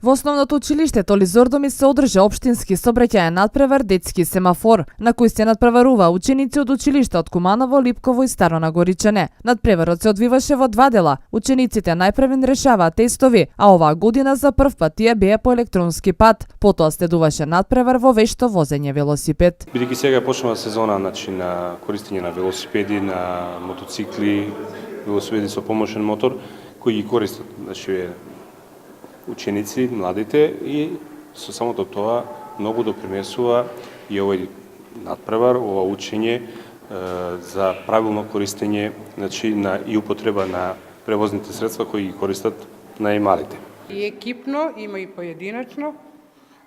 Во основното училиште Толизордоми се одржа општински сообраќајен надпревар детски семафор, на кој се надпреваруваа ученици од училишта од Куманово, Липково и Старо Нагоричане. Надпреварот се одвиваше во два дела. Учениците најпрвен решаваа тестови, а оваа година за прв пат тие беа по електронски пат. Потоа следуваше надпревар во вешто возење велосипед. Бидејќи сега почнува сезона на користење на велосипеди, на мотоцикли, велосипеди со помошен мотор, кои ги користат ученици, младите, и со самото тоа многу допринесува и овој надпревар, ова учење за правилно користење и употреба на превозните средства кои ги користат најмалите. И екипно, има и поединечно,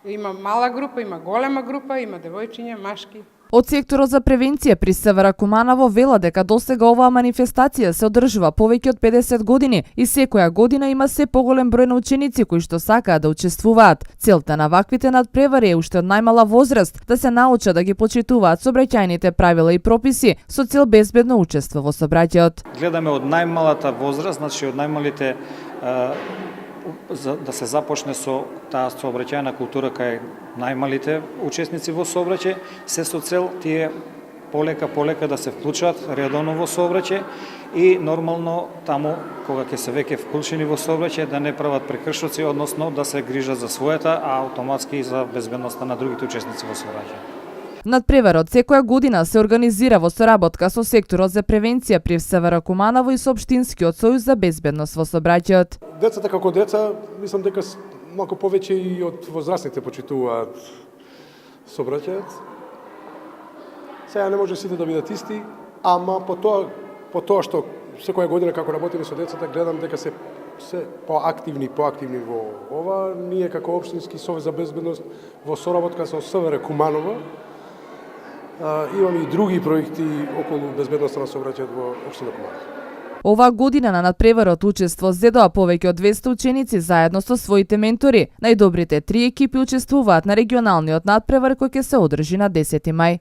има мала група, има голема група, има девојчиња, машки. Од секторот за превенција при СВР Куманово вела дека досега оваа манифестација се одржува повеќе од 50 години и секоја година има се поголем број на ученици кои што сакаат да учествуваат. Целта на ваквите надпревари е уште од најмала возраст да се научат да ги почитуваат сообраќајните правила и прописи со цел безбедно учество во сообраќајот. Гледаме од најмалата возраст, значи од најмалите да се започне со таа сообраќајна култура кај најмалите учесници во сообраќај, се со цел тие полека да се вклучат редовно во сообраќај и нормално таму кога ќе се веќе вклучени во сообраќај да не прават прекршоци, односно да се грижат за својата, а автоматски и за безбедноста на другите учесници во сообраќај. Надпреварот секоја година се организира во соработка со секторот за превенција при СВР Куманово и со Општинскиот сојуз за безбедност во сообраќајот. Децата како деца, мислам дека малку повеќе и од возрастните почитуваат сообраќајот. Сега не може сите да бидат исти, ама по тоа што секоја година како работиме со децата, гледам дека се поактивни во ова. Ние како Општински сојуз за безбедност во соработка со СВР Куманово имаме и други проекти околу безбедноста на сообраќајот во општина Куманово. Оваа година на надпреварот учество зедоа повеќе од 200 ученици заедно со своите ментори. Најдобрите 3 екипи учествуваат на регионалниот надпревар кој ќе се одржи на 10 мај.